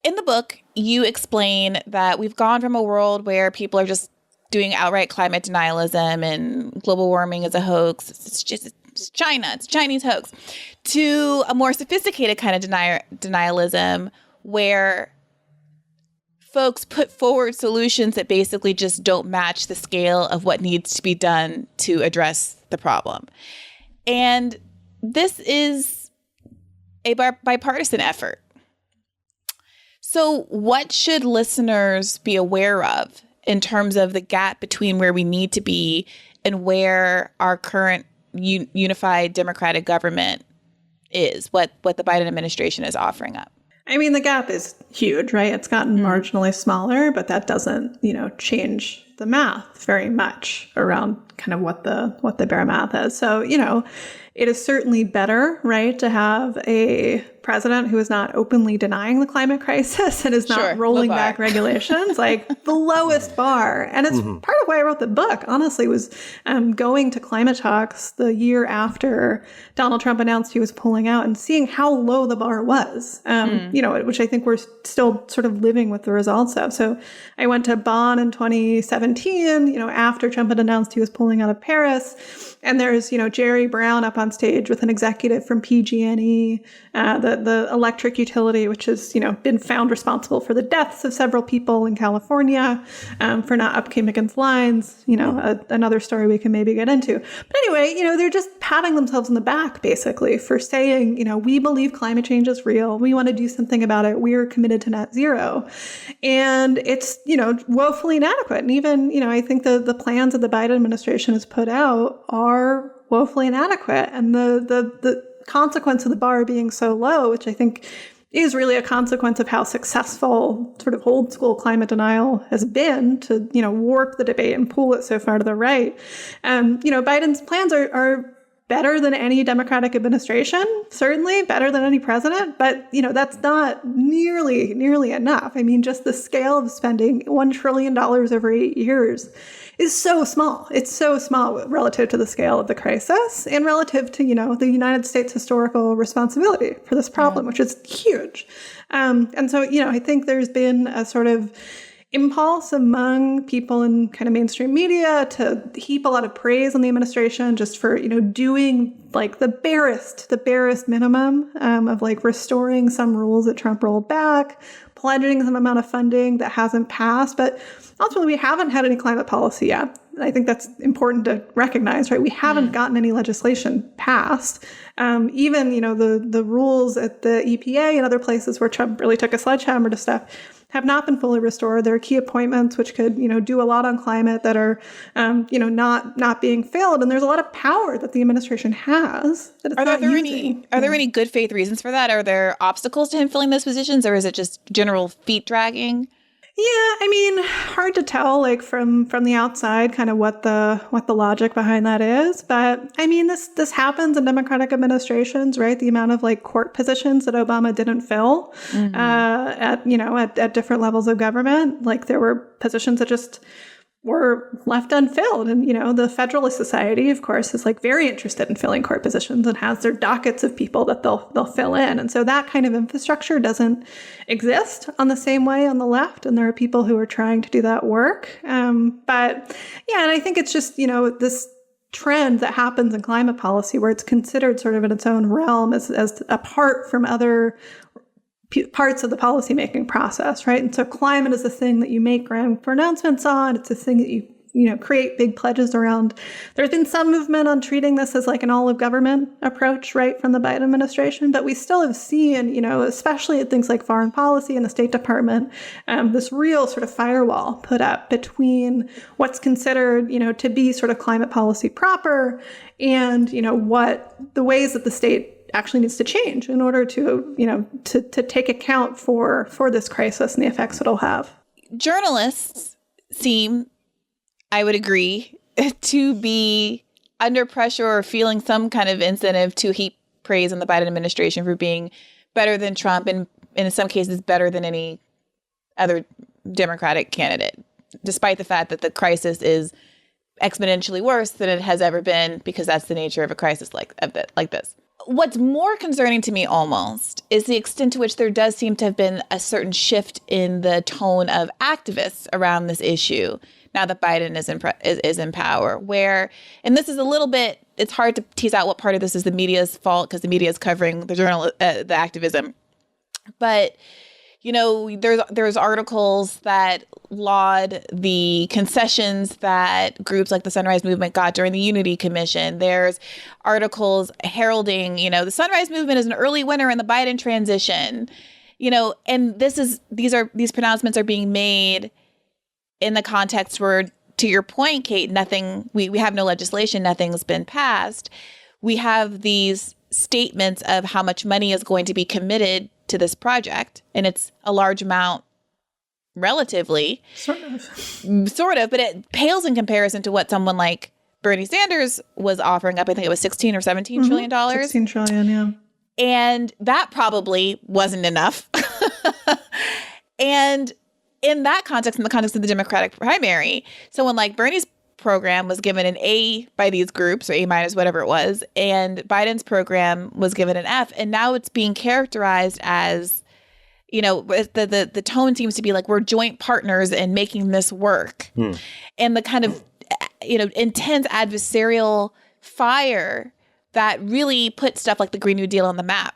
in the book, you explain that we've gone from a world where people are just doing outright climate denialism and global warming is a hoax. It's China. It's a Chinese hoax, to a more sophisticated kind of denialism where folks put forward solutions that basically just don't match the scale of what needs to be done to address the problem. And this is a bipartisan effort. So what should listeners be aware of in terms of the gap between where we need to be and where our current unified democratic government is, what the Biden administration is offering up? I mean, the gap is huge, right? It's gotten marginally smaller, but that doesn't, change the math very much around kind of what the bare math is. So, it is certainly better, right, to have a president who is not openly denying the climate crisis and is not rolling back regulations, like the lowest bar. And it's part of why I wrote the book, honestly, was going to climate talks the year after Donald Trump announced he was pulling out and seeing how low the bar was, which I think we're still sort of living with the results of. So I went to Bonn in 2017, after Trump had announced he was pulling out of Paris. And there's, Jerry Brown up on stage with an executive from PG&E, the electric utility, which has, been found responsible for the deaths of several people in California, for not upkeeping its lines, another story we can maybe get into. But anyway, they're just patting themselves on the back, basically, for saying, we believe climate change is real. We want to do something about it. We are committed to net zero. And it's, woefully inadequate. And even, I think the plans that the Biden administration has put out are woefully inadequate. And the consequence of the bar being so low, which I think is really a consequence of how successful sort of old school climate denial has been to, warp the debate and pull it so far to the right. Biden's plans are better than any Democratic administration, certainly better than any president, but, that's not nearly enough. I mean, just the scale of spending $1 trillion over 8 years is so small. It's so small relative to the scale of the crisis and relative to, the United States historical responsibility for this problem, which is huge. And so, I think there's been a sort of impulse among people in kind of mainstream media to heap a lot of praise on the administration just for, doing like the barest minimum of like restoring some rules that Trump rolled back, pledging some amount of funding that hasn't passed. But ultimately, we haven't had any climate policy yet. And I think that's important to recognize, right? We haven't gotten any legislation passed. Even, the rules at the EPA and other places where Trump really took a sledgehammer to stuff have not been fully restored. There are key appointments which could, do a lot on climate that are, not being filled. And there's a lot of power that the administration has that it's not using. Are there any good faith reasons for that? Are there obstacles to him filling those positions, or is it just general feet dragging? Yeah, I mean, hard to tell, like from the outside, kind of what the logic behind that is. But I mean, this happens in Democratic administrations, right? The amount of like court positions that Obama didn't fill at different levels of government, like there were positions that just were left unfilled. And, the Federalist Society, of course, is like very interested in filling court positions and has their dockets of people that they'll fill in. And so that kind of infrastructure doesn't exist on the same way on the left. And there are people who are trying to do that work. But yeah, and I think it's just, this trend that happens in climate policy where it's considered sort of in its own realm as apart from other parts of the policymaking process, right? And so climate is the thing that you make grand pronouncements on. It's a thing that you create big pledges around. There's been some movement on treating this as like an all-of-government approach, right, from the Biden administration. But we still have seen, especially at things like foreign policy and the State Department, this real sort of firewall put up between what's considered, to be sort of climate policy proper and, what the ways that the state actually needs to change in order to, to take account for this crisis and the effects it'll have. Journalists seem, I would agree, to be under pressure or feeling some kind of incentive to heap praise on the Biden administration for being better than Trump and in some cases better than any other Democratic candidate, despite the fact that the crisis is exponentially worse than it has ever been, because that's the nature of a crisis like this. What's more concerning to me almost is the extent to which there does seem to have been a certain shift in the tone of activists around this issue now that Biden is in power, where, and this is a little bit, it's hard to tease out what part of this is the media's fault because the media is covering the activism. But, you know, there's articles that laud the concessions that groups like the Sunrise Movement got during the Unity Commission. There's articles heralding, you know, the Sunrise Movement is an early winner in the Biden transition, you know, and these pronouncements are being made in the context where, to your point, Kate, we have no legislation, nothing's been passed. We have these statements of how much money is going to be committed to this project, and it's a large amount relatively. Sort of, but it pales in comparison to what someone like Bernie Sanders was offering up. I think it was 16 or 17 trillion dollars. 16 trillion, yeah. And that probably wasn't enough. And in that context, in the context of the Democratic primary, someone like Bernie's program was given an A by these groups, or A minus, whatever it was, and Biden's program was given an F. And now it's being characterized as, you know, the tone seems to be like we're joint partners in making this work. And the kind of, you know, intense adversarial fire that really put stuff like the Green New Deal on the map,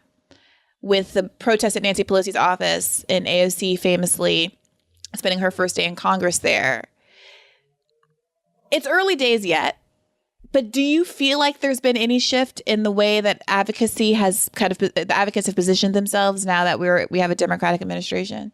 with the protest at Nancy Pelosi's office and AOC famously spending her first day in Congress there. It's early days yet, but do you feel like there's been any shift in the way that advocacy has the advocates have positioned themselves now that we have a Democratic administration?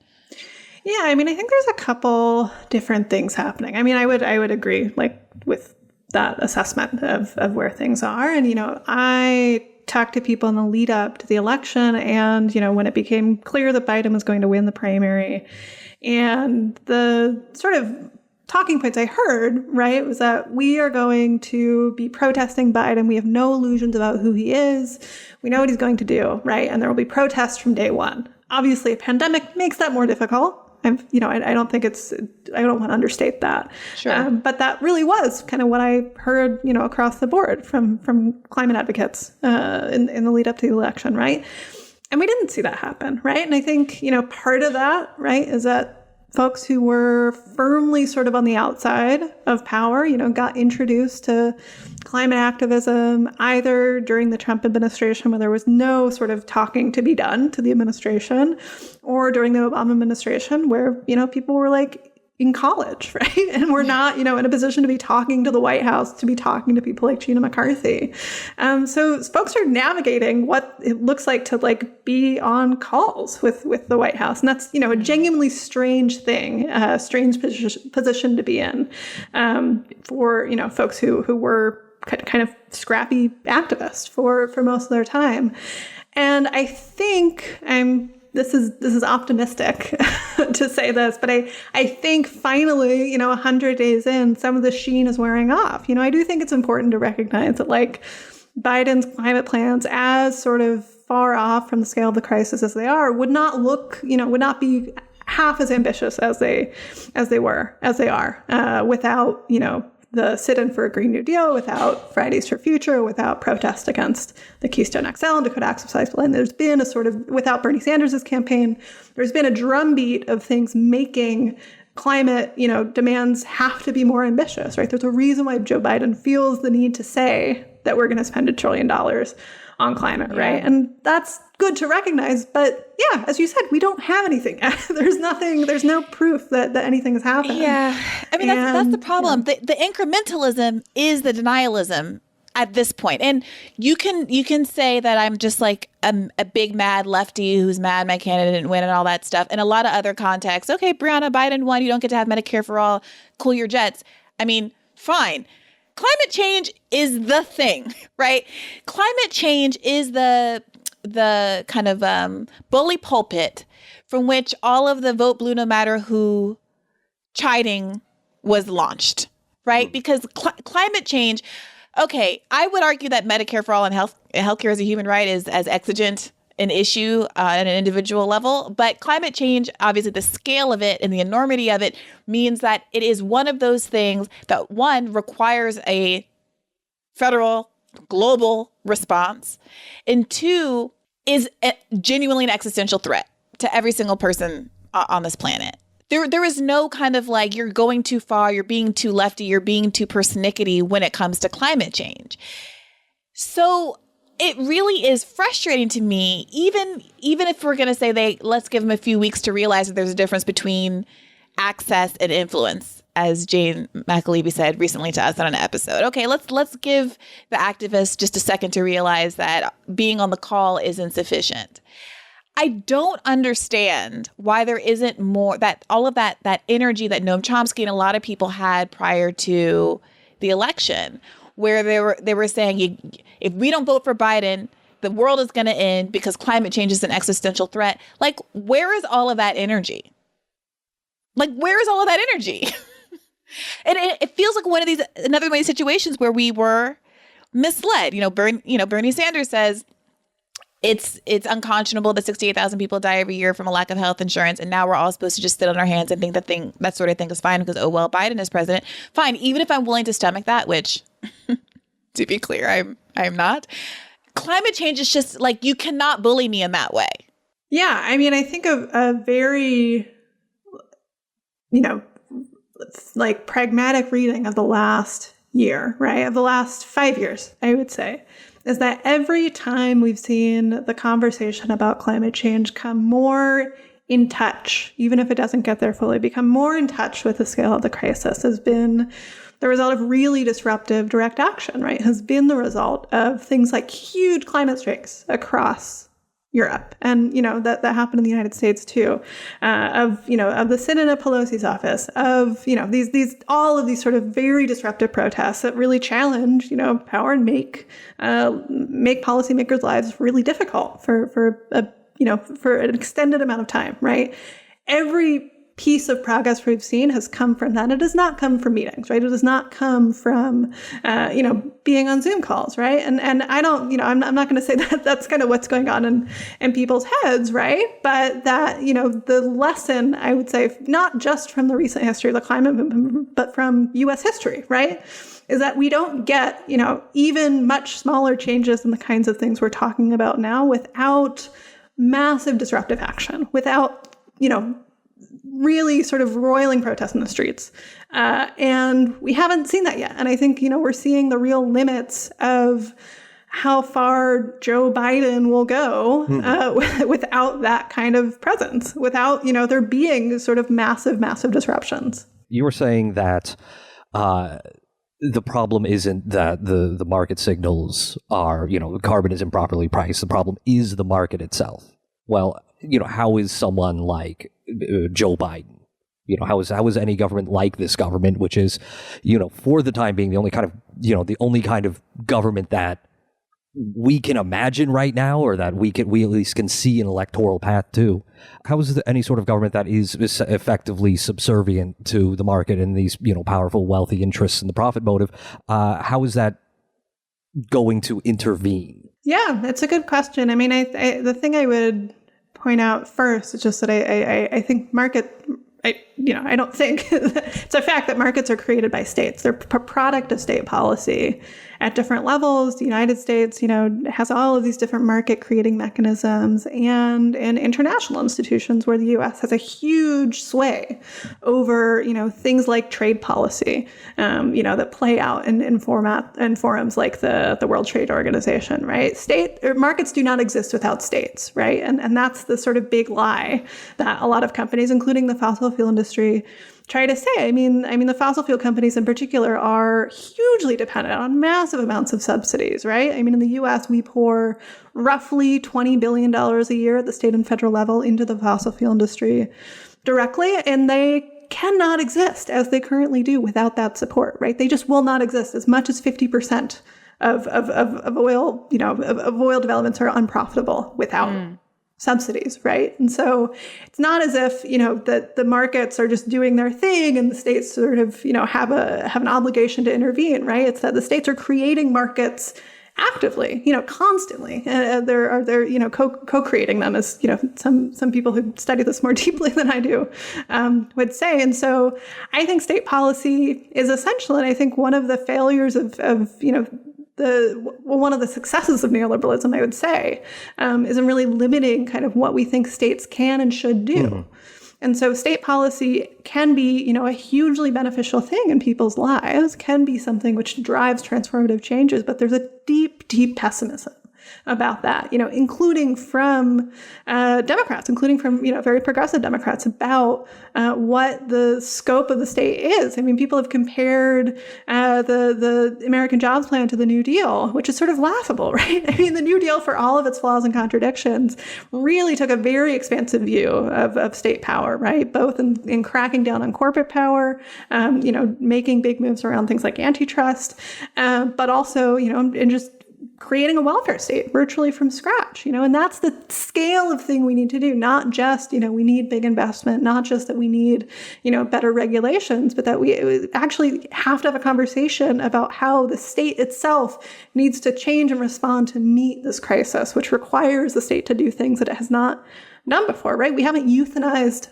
Yeah, I mean, I think there's a couple different things happening. I mean, I would agree, like, with that assessment of where things are. And, you know, I talked to people in the lead up to the election, and, you know, when it became clear that Biden was going to win the primary, and the sort of talking points I heard, right, was that we are going to be protesting Biden. We have no illusions about who he is. We know what he's going to do, right? And there will be protests from day one. Obviously, a pandemic makes that more difficult. I don't think I don't want to understate that. Sure. But that really was kind of what I heard, you know, across the board from climate advocates in the lead up to the election, right? And we didn't see that happen, right? And I think, you know, part of that, right, is that folks who were firmly sort of on the outside of power, you know, got introduced to climate activism either during the Trump administration, where there was no sort of talking to be done to the administration, or during the Obama administration, where, you know, people were like in college, right? And we're not, you know, in a position to be talking to the White House, to be talking to people like Gina McCarthy. So folks are navigating what it looks like to like be on calls with the White House. And that's, you know, a genuinely strange thing, strange position to be in for, you know, folks who were kind of scrappy activists for most of their time. And I think this is optimistic to say this, but I think finally, you know, 100 days in, some of the sheen is wearing off. You know, I do think it's important to recognize that, like, Biden's climate plans, as sort of far off from the scale of the crisis as they are, would not be half as ambitious as they are without, you know, the sit-in for a Green New Deal, without Fridays for Future, without protest against the Keystone XL and Dakota Access Pipeline. There's been a sort of, without Bernie Sanders' campaign, there's been a drumbeat of things making climate, you know, demands have to be more ambitious, right? There's a reason why Joe Biden feels the need to say that we're going to spend $1 trillion on climate, right? And that's good to recognize. But yeah, as you said, we don't have anything. There's no proof that anything has happened. Yeah. I mean, that's the problem. Yeah. The incrementalism is the denialism at this point. And you can say that I'm just like a big mad lefty who's mad my candidate didn't win and all that stuff. In a lot of other contexts, okay, Brianna, Biden won. You don't get to have Medicare for all. Cool your jets. I mean, fine. Climate change is the thing, right? Climate change is the kind of bully pulpit from which all of the vote blue no matter who chiding was launched, right? Because climate change, okay, I would argue that Medicare for all and healthcare as a human right is as exigent an issue at an individual level. But climate change, obviously the scale of it and the enormity of it means that it is one of those things that, one, requires a federal global response, and two, is genuinely an existential threat to every single person on this planet. There is no kind of like, you're going too far, you're being too lefty, you're being too persnickety when it comes to climate change. So it really is frustrating to me, even if we're going to say let's give them a few weeks to realize that there's a difference between access and influence, as Jane McAlevey said recently to us on an episode. Okay, let's give the activists just a second to realize that being on the call is insufficient. I don't understand why there isn't more, that all of that energy that Noam Chomsky and a lot of people had prior to the election, where they were saying, if we don't vote for Biden, the world is going to end because climate change is an existential threat. Like, where is all of that energy? Like, where is all of that energy? And it feels like another one of these situations where we were misled. Bernie Sanders says, it's unconscionable that 68,000 people die every year from a lack of health insurance. And now we're all supposed to just sit on our hands and think that sort of thing is fine because, oh, well, Biden is president. Fine. Even if I'm willing to stomach that, which, to be clear, I'm not. Climate change is just like, you cannot bully me in that way. Yeah. I mean, I think of a very, like pragmatic reading of the last year, right? Of the last 5 years, I would say, is that every time we've seen the conversation about climate change come more in touch, even if it doesn't get there fully, become more in touch with the scale of the crisis, has been the result of really disruptive direct action, right? Has been the result of things like huge climate strikes across Europe. And, that happened in the United States too, of the sit-in at Pelosi's office, of, all of these sort of very disruptive protests that really challenge, power and make policymakers' lives really difficult for an extended amount of time, right? Every piece of progress we've seen has come from that. It does not come from meetings, right? It does not come from, being on Zoom calls, right? And I don't, I'm not going to say that that's kind of what's going on in people's heads, right? But that, the lesson, I would say, not just from the recent history of the climate movement, but from U.S. history, right? Is that we don't get, even much smaller changes in the kinds of things we're talking about now without massive disruptive action, without, really sort of roiling protests in the streets. And we haven't seen that yet. And I think, we're seeing the real limits of how far Joe Biden will go without that kind of presence, without, there being sort of massive disruptions. You were saying that the problem isn't that the market signals are, carbon is improperly priced. The problem is the market itself. Well, how is someone like Joe Biden? How is any government like this government, which is, for the time being, the only kind of government that we can imagine right now, or that we at least can see an electoral path to? How is any sort of government that is effectively subservient to the market and these, powerful, wealthy interests and the profit motive? How is that going to intervene? Yeah, that's a good question. I mean, the thing I would point out first is just that I think I don't think it's a fact that markets are created by states. They're a product of state policy at different levels. The United States, has all of these different market creating mechanisms, and international institutions where the U.S. has a huge sway over, things like trade policy, that play out in forums like the World Trade Organization, right? Markets do not exist without states, right? And that's the sort of big lie that a lot of companies, including the fossil fuel industry, try to say. I mean, the fossil fuel companies in particular are hugely dependent on massive amounts of subsidies, right? I mean, in the U.S., we pour roughly $20 billion a year at the state and federal level into the fossil fuel industry directly, and they cannot exist as they currently do without that support, right? They just will not exist. As much as 50% of oil, of oil developments are unprofitable without subsidies, right? And so it's not as if, that the markets are just doing their thing and the states sort of, have an obligation to intervene, right? It's that the states are creating markets actively, constantly. They're co-creating them, as, some people who study this more deeply than I do would say. And so I think state policy is essential. And I think one of the failures of one of the successes of neoliberalism, I would say, is in really limiting kind of what we think states can and should do. Mm-hmm. And so state policy can be, a hugely beneficial thing in people's lives, can be something which drives transformative changes, but there's a deep, deep pessimism about that, including from Democrats, including from, very progressive Democrats about what the scope of the state is. I mean, people have compared the American Jobs Plan to the New Deal, which is sort of laughable, right? I mean, the New Deal, for all of its flaws and contradictions, really took a very expansive view of state power, right? Both in cracking down on corporate power, making big moves around things like antitrust, but also, in just creating a welfare state virtually from scratch, and that's the scale of thing we need to do. Not just, we need big investment, not just that we need, better regulations, but that we actually have to have a conversation about how the state itself needs to change and respond to meet this crisis, which requires the state to do things that it has not done before, right? We haven't euthanized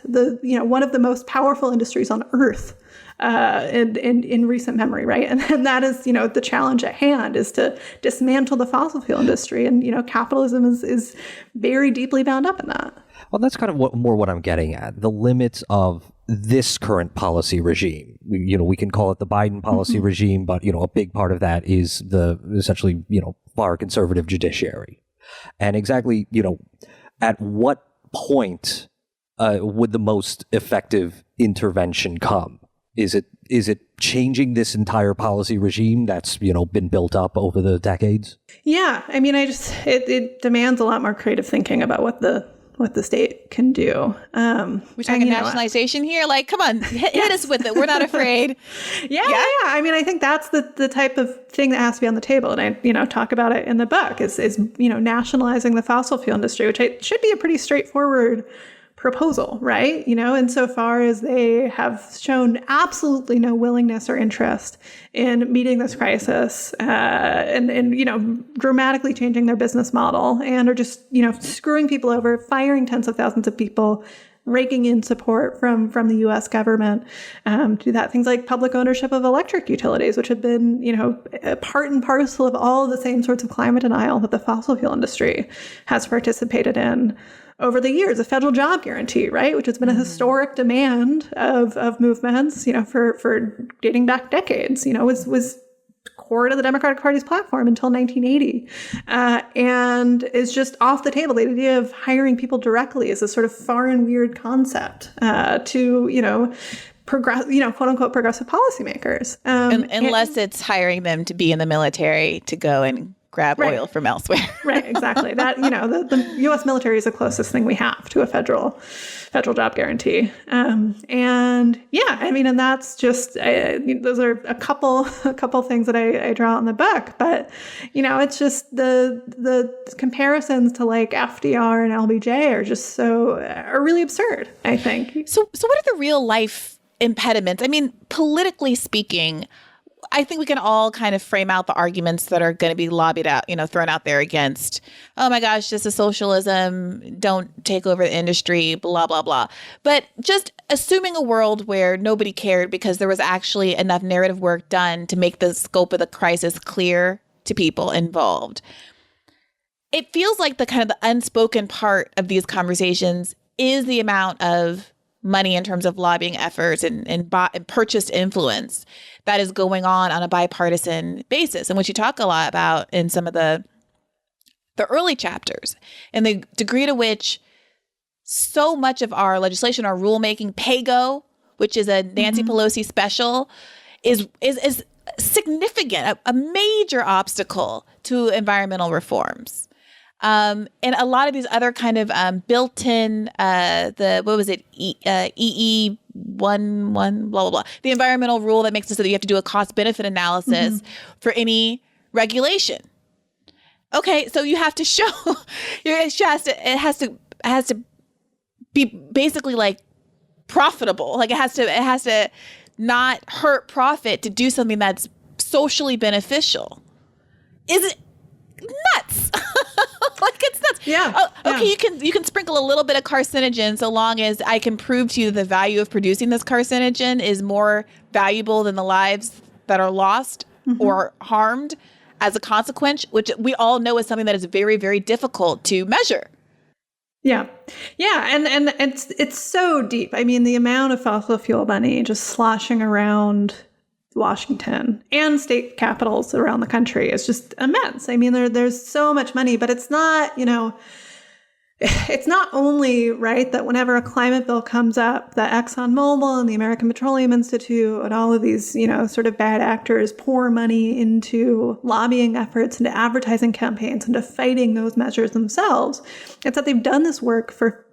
one of the most powerful industries on earth in recent memory, right? And that is, the challenge at hand is to dismantle the fossil fuel industry. And, capitalism is very deeply bound up in that. Well, that's kind of what I'm getting at. The limits of this current policy regime. We can call it the Biden policy mm-hmm. regime, but, a big part of that is the essentially, far conservative judiciary. And exactly, at what point would the most effective intervention come? Is it changing this entire policy regime that's, been built up over the decades? Yeah. I mean, it demands a lot more creative thinking about what the state can do. We're talking nationalization here? Like, come on, hit us with it. We're not afraid. Yeah. I mean, I think that's the type of thing that has to be on the table. And I, talk about it in the book is nationalizing the fossil fuel industry, which should be a pretty straightforward proposal, right? Insofar as they have shown absolutely no willingness or interest in meeting this crisis and dramatically changing their business model and are just, screwing people over, firing tens of thousands of people, raking in support from the U.S. government to do that. Things like public ownership of electric utilities, which have been, part and parcel of all of the same sorts of climate denial that the fossil fuel industry has participated in over the years. A federal job guarantee, right, which has been a historic demand of movements, for dating back decades, was core to the Democratic Party's platform until 1980, and is just off the table. The idea of hiring people directly is a sort of foreign, weird concept to, quote unquote, progressive policymakers. Unless it's hiring them to be in the military to go and grab oil from elsewhere. Right, exactly. That, the U.S. military is the closest thing we have to a federal job guarantee. And that's just, those are a couple things that I draw in the book. But, it's just the comparisons to like FDR and LBJ are really absurd, I think. So what are the real life impediments? I mean, politically speaking, I think we can all kind of frame out the arguments that are going to be lobbied out, thrown out there against, oh my gosh, this is socialism, don't take over the industry, blah, blah, blah. But just assuming a world where nobody cared because there was actually enough narrative work done to make the scope of the crisis clear to people involved. It feels like the kind of the unspoken part of these conversations is the amount of money in terms of lobbying efforts and purchased influence that is going on a bipartisan basis, and which you talk a lot about in some of the early chapters, and the degree to which so much of our legislation, our rulemaking, PAYGO, which is a Nancy mm-hmm. Pelosi special, is significant, a major obstacle to environmental reforms. And a lot of these other kind of built-in, EE11, blah, blah, blah. The environmental rule that makes it so that you have to do a cost-benefit analysis mm-hmm. for any regulation. Okay, so you have to show, it has to be basically like profitable. Like it has to not hurt profit to do something that's socially beneficial. Is it nuts? Like it's nuts. Yeah. Oh, okay, yeah. You can sprinkle a little bit of carcinogen so long as I can prove to you that the value of producing this carcinogen is more valuable than the lives that are lost mm-hmm. or harmed. as a consequence, which we all know is something that is very, very difficult to measure. Yeah. Yeah. And it's so deep. I mean, the amount of fossil fuel money just sloshing around Washington and state capitals around the country is just immense. I mean, there's so much money, but it's not, it's not only right that whenever a climate bill comes up, that ExxonMobil and the American Petroleum Institute and all of these, sort of bad actors pour money into lobbying efforts, into advertising campaigns, into fighting those measures themselves. It's that they've done this work for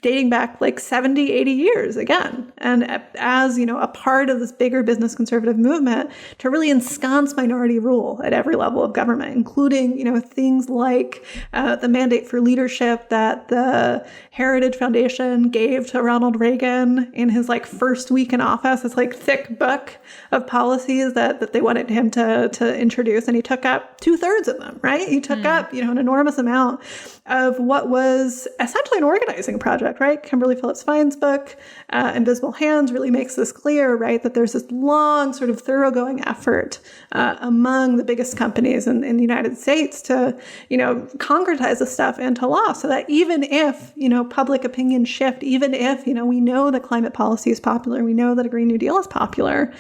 dating back like 70, 80 years again. And as, a part of this bigger business conservative movement to really ensconce minority rule at every level of government, including, things like the mandate for leadership that the Heritage Foundation gave to Ronald Reagan in his first week in office. This thick book of policies that they wanted him to introduce. And he took up 2/3 of them, right? He took up, an enormous amount of what was essentially an organizing project, right? Kimberly Phillips Fine's book, Invisible Hands, really makes this clear, right? That there's this long sort of thoroughgoing effort among the biggest companies in the United States to, concretize this stuff into law so that even if, public opinion shift, even if, we know that climate policy is popular, we know that a Green New Deal is popular,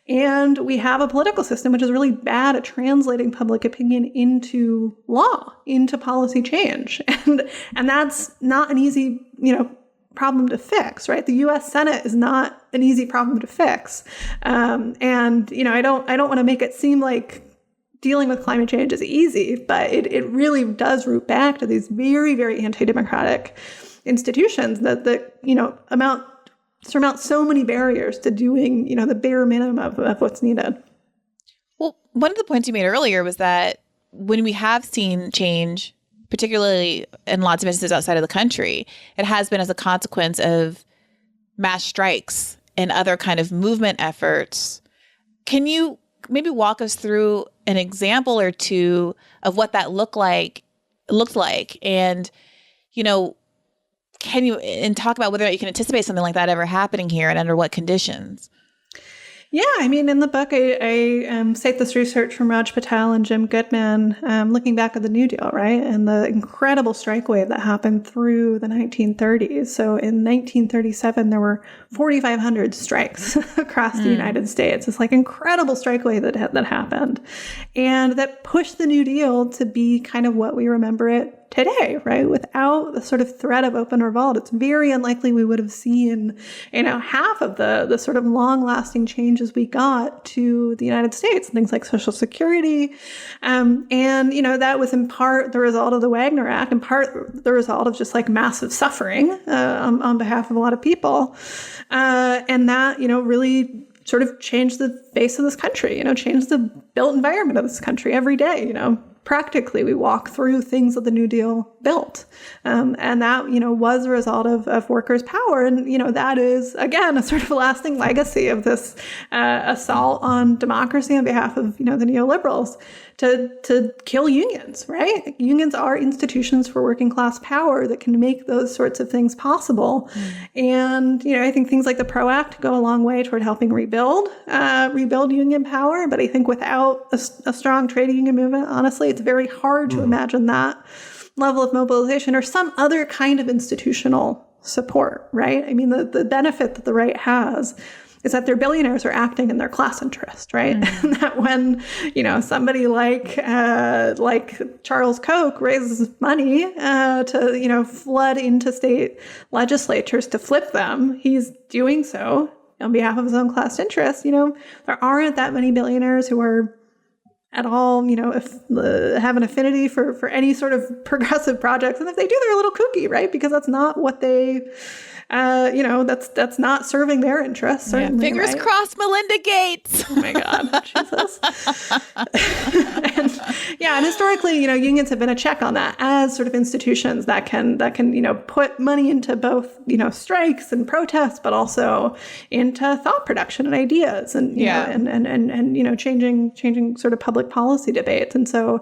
and we have a political system which is really bad at translating public opinion into law, into policy change. And that's not an easy, problem to fix, right? The U.S. Senate is not an easy problem to fix. And, I don't want to make it seem like dealing with climate change is easy, but it really does root back to these very, very anti-democratic institutions that surmount so many barriers to doing, the bare minimum of what's needed. Well, one of the points you made earlier was that when we have seen change, particularly in lots of instances outside of the country, it has been as a consequence of mass strikes and other kind of movement efforts. Can you maybe walk us through an example or two of what that looked like, and, can you talk about whether or not you can anticipate something like that ever happening here and under what conditions? Yeah, I mean, in the book, I cite this research from Raj Patel and Jim Goodman, looking back at the New Deal, right? And the incredible strike wave that happened through the 1930s. So in 1937, there were 4,500 strikes across the United States. It's incredible strike wave that happened. And that pushed the New Deal to be kind of what we remember it today, right? Without the sort of threat of open revolt, it's very unlikely we would have seen, half of the sort of long-lasting changes we got to the United States, things like Social Security. And, that was in part the result of the Wagner Act, in part the result of just massive suffering on behalf of a lot of people. And that, really sort of changed the face of this country, changed the built environment of this country every day, Practically, we walk through things that the New Deal built. And that, was a result of workers' power. And, that is, again, a sort of lasting legacy of this assault on democracy on behalf of, the neoliberals to kill unions, right? Unions are institutions for working class power that can make those sorts of things possible. And, I think things like the PRO Act go a long way toward helping rebuild union power. But I think without a strong trade union movement, honestly, it's very hard to imagine that level of mobilization or some other kind of institutional support, right? I mean, the benefit that the right has is that their billionaires are acting in their class interest, right? And that when, somebody like Charles Koch raises money to, flood into state legislatures to flip them, he's doing so on behalf of his own class interest. There aren't that many billionaires who are at all, have an affinity for any sort of progressive projects. And if they do, they're a little kooky, right? Because that's not what they, that's not serving their interests. Certainly, fingers right? crossed, Melinda Gates. Oh my God, Jesus. and historically, unions have been a check on that as sort of institutions that can, put money into both, strikes and protests, but also into thought production and ideas and, and changing sort of public policy debates. And so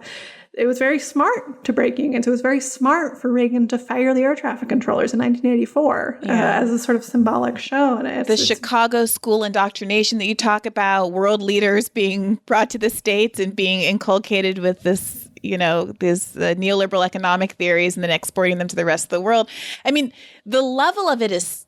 it was very smart to break unions. It was very smart for Reagan to fire the air traffic controllers in 1984 as a sort of symbolic show. And it's Chicago school indoctrination that you talk about, world leaders being brought to the States and being inculcated with this, these neoliberal economic theories and then exporting them to the rest of the world. I mean, the level of it is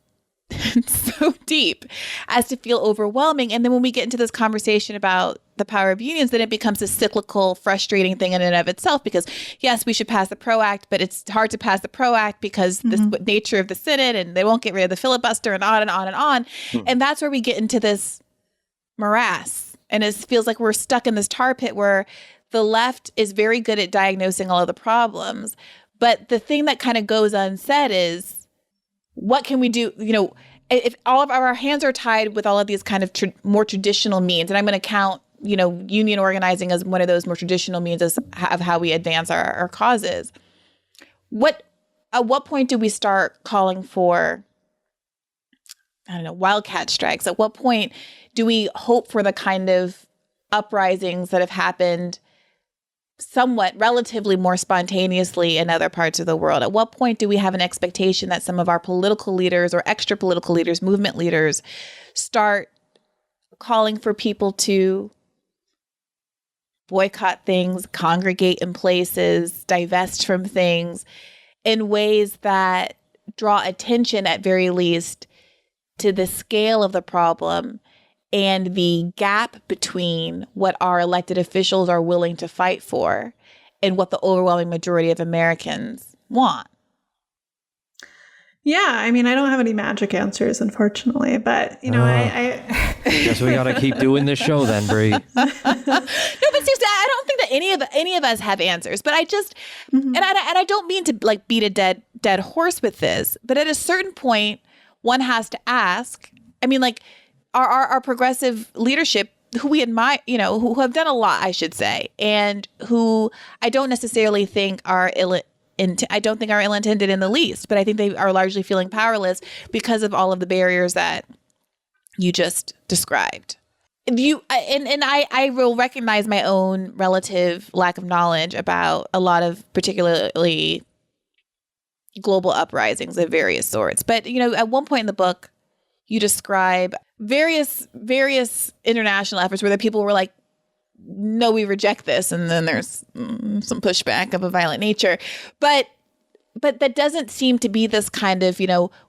so deep as to feel overwhelming. And then when we get into this conversation about the power of unions, then it becomes a cyclical, frustrating thing in and of itself, because yes, we should pass the PRO Act, but it's hard to pass the PRO Act because the nature of the Senate, and they won't get rid of the filibuster, and on and on and on. And that's where we get into this morass. And it feels like we're stuck in this tar pit where the left is very good at diagnosing all of the problems. But the thing that kind of goes unsaid is, what can we do? If all of our hands are tied with all of these kind of more traditional means, and I'm going to count, union organizing as one of those more traditional means of how we advance our causes. At what point do we start calling for, wildcat strikes? At what point do we hope for the kind of uprisings that have happened somewhat relatively more spontaneously in other parts of the world? At what point do we have an expectation that some of our political leaders or extra political leaders, movement leaders, start calling for people to boycott things, congregate in places, divest from things in ways that draw attention, at very least, to the scale of the problem and the gap between what our elected officials are willing to fight for and what the overwhelming majority of Americans want? Yeah, I mean, I don't have any magic answers, unfortunately, but I guess we got to keep doing this show then, Bree. No, but seriously, I don't think that any of us have answers. But I just, and I don't mean to beat a dead horse with this, but at a certain point, one has to ask. I mean, our progressive leadership, who we admire, who have done a lot, I should say, and who I don't necessarily think are ill-intended in the least, but I think they are largely feeling powerless because of all of the barriers that you just described. I will recognize my own relative lack of knowledge about a lot of particularly global uprisings of various sorts. But, at one point in the book, you describe various international efforts where the people were like, no, we reject this. And then there's some pushback of a violent nature. But that doesn't seem to be this kind of,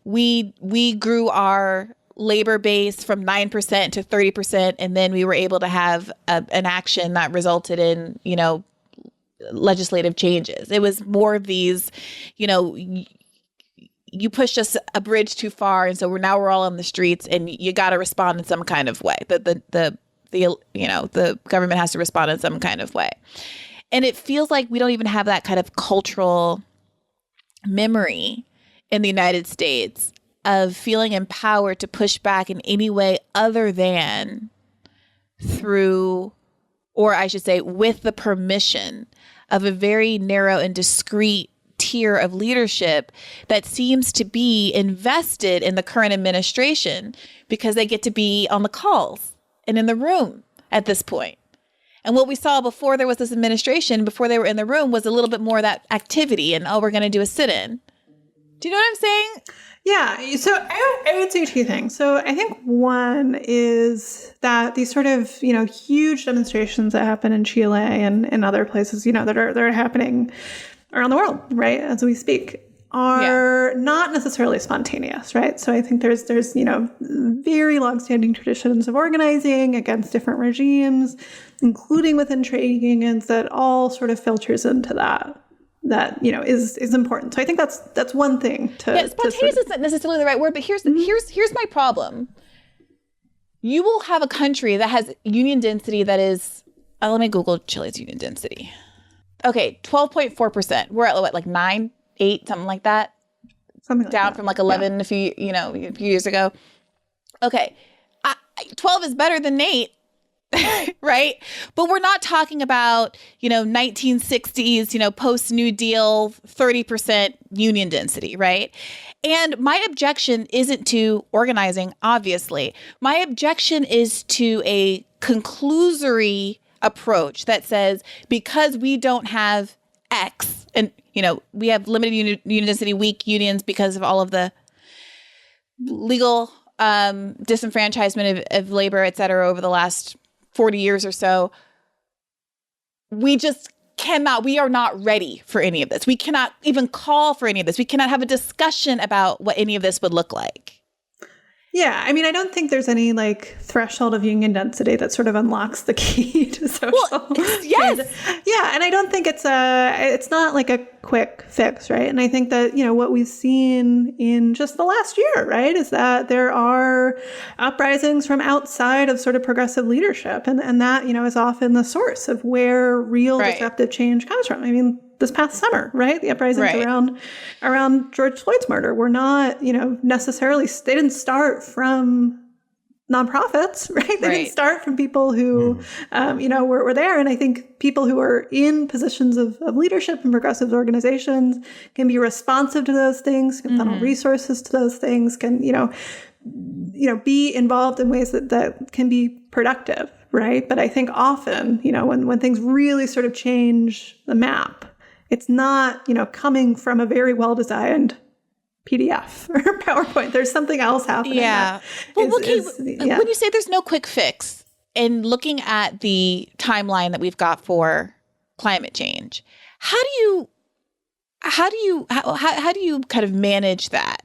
we grew our labor base from 9% to 30%. And then we were able to have an action that resulted in, legislative changes. It was more of these, you pushed us a bridge too far. And so we're all on the streets, and you got to respond in some kind of way. The government has to respond in some kind of way. And it feels like we don't even have that kind of cultural memory in the United States of feeling empowered to push back in any way other than through, or I should say, with the permission of a very narrow and discrete tier of leadership that seems to be invested in the current administration because they get to be on the calls and in the room at this point. And what we saw before there was this administration, before they were in the room, was a little bit more of that activity and, we're going to do a sit-in. Do you know what I'm saying? Yeah. So I would say two things. So I think one is that these sort of, huge demonstrations that happen in Chile and in other places, that are happening around the world, right, as we speak, are not necessarily spontaneous, right? So I think there's very longstanding traditions of organizing against different regimes, including within trade unions, that all sort of filters into that is important. So I think that's one thing to spontaneous isn't necessarily the right word, but here's my problem. You will have a country that has union density that is, let me Google Chile's union density. Okay, 12.4%. We're at what, 9, 8, something like that? Something like down that. From 11 a few years ago. Okay, 12 is better than 8, right? But we're not talking about, 1960s, post New Deal, 30% union density, right? And my objection isn't to organizing, obviously. My objection is to a conclusory approach that says, because we don't have X, and, we have limited unicity, weak unions because of all of the legal disenfranchisement of labor, et cetera, over the last 40 years or so, we just we are not ready for any of this. We cannot even call for any of this. We cannot have a discussion about what any of this would look like. Yeah, I mean, I don't think there's any threshold of union density that sort of unlocks the key to social yes. change. Yeah, and I don't think it's not like a quick fix, right? And I think that, what we've seen in just the last year, right, is that there are uprisings from outside of sort of progressive leadership, and that, is often the source of where real disruptive change comes from. I mean, this past summer, right? The uprisings around George Floyd's murder were not, necessarily, they didn't start from nonprofits, right? They didn't start from people who, were there. And I think people who are in positions of leadership in progressive organizations can be responsive to those things, can funnel resources to those things, can, be involved in ways that can be productive, right? But I think often, when things really sort of change the map, it's not, coming from a very well-designed PDF or PowerPoint. There's something else happening. Yeah. Well, when you say there's no quick fix, and looking at the timeline that we've got for climate change, how do you kind of manage that?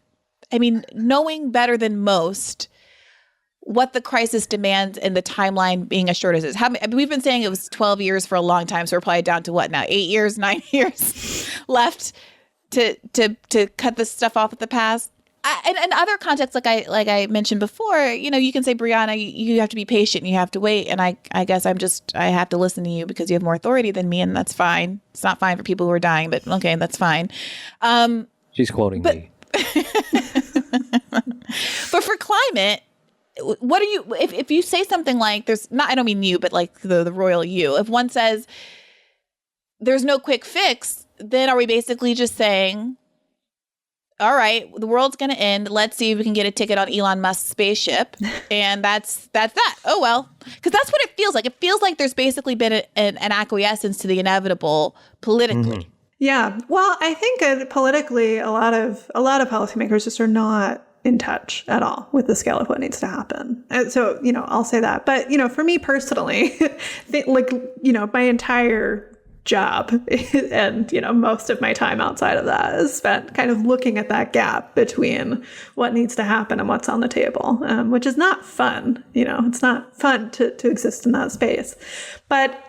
I mean, knowing better than most what the crisis demands and the timeline being as short as it is. We've been saying it was 12 years for a long time, so we're probably down to what now? 8 years, 9 years left to cut this stuff off at the pass. And other contexts, like I mentioned before, you can say, Brianna, you have to be patient, and you have to wait. And I guess I have to listen to you because you have more authority than me, and that's fine. It's not fine for people who are dying, but okay, that's fine. She's quoting me. But for climate, what are you, if you say something like, I don't mean you, but like the royal you, if one says there's no quick fix, then are we basically just saying, all right, the world's going to end. Let's see if we can get a ticket on Elon Musk's spaceship. And that's that. Oh, well, because that's what it feels like. It feels like there's basically been an acquiescence to the inevitable politically. Yeah. Well, I think politically, a lot of policymakers just are not in touch at all with the scale of what needs to happen. And so, I'll say that. But, for me personally, my entire job and, most of my time outside of that is spent kind of looking at that gap between what needs to happen and what's on the table, which is not fun. It's not fun to exist in that space. But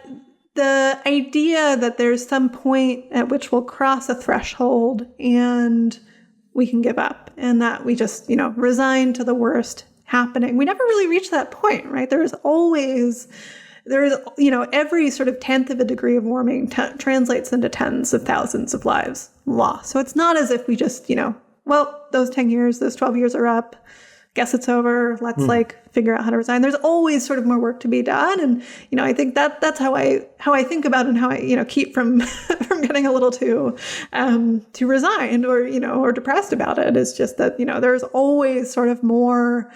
the idea that there's some point at which we'll cross a threshold and we can give up, and that we just, resign to the worst happening. We never really reach that point, right? There is, every sort of 10th of a degree of warming translates into tens of thousands of lives lost. So it's not as if we just, well, those 10 years, those 12 years are up. Guess it's over. Let's figure out how to resign. There's always sort of more work to be done. And, I think that's how I think about it, and how I, keep from getting a little too resigned or depressed about it, is just that, there's always sort of more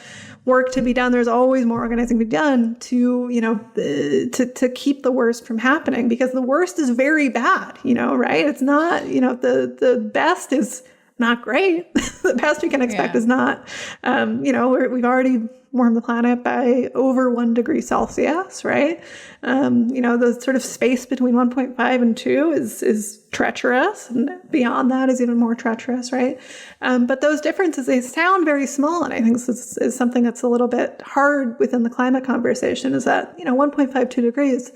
work to be done. There's always more organizing to be done to keep the worst from happening, because the worst is very bad, right? It's not, the best is not great. The best we can expect is not, we've already warmed the planet by over 1 degree Celsius, right? The sort of space between 1.5 and 2 is treacherous, and beyond that is even more treacherous, right? But those differences, they sound very small, and I think this is something that's a little bit hard within the climate conversation, is that, 1.5, 2 degrees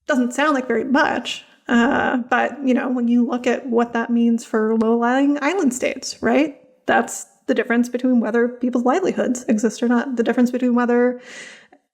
doesn't sound like very much. But, when you look at what that means for low-lying island states, right? That's the difference between whether people's livelihoods exist or not. The difference between whether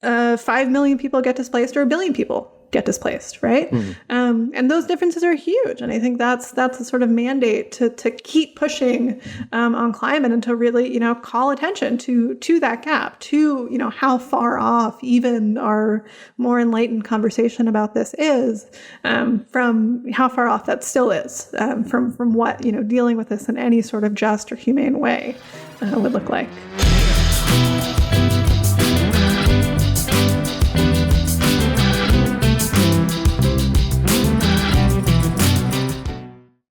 5 million people get displaced or 1 billion people get displaced, right? And those differences are huge. And I think that's the sort of mandate to keep pushing on climate, and to really, call attention to that gap, to, how far off even our more enlightened conversation about this is, from how far off that still is, from what, dealing with this in any sort of just or humane way would look like.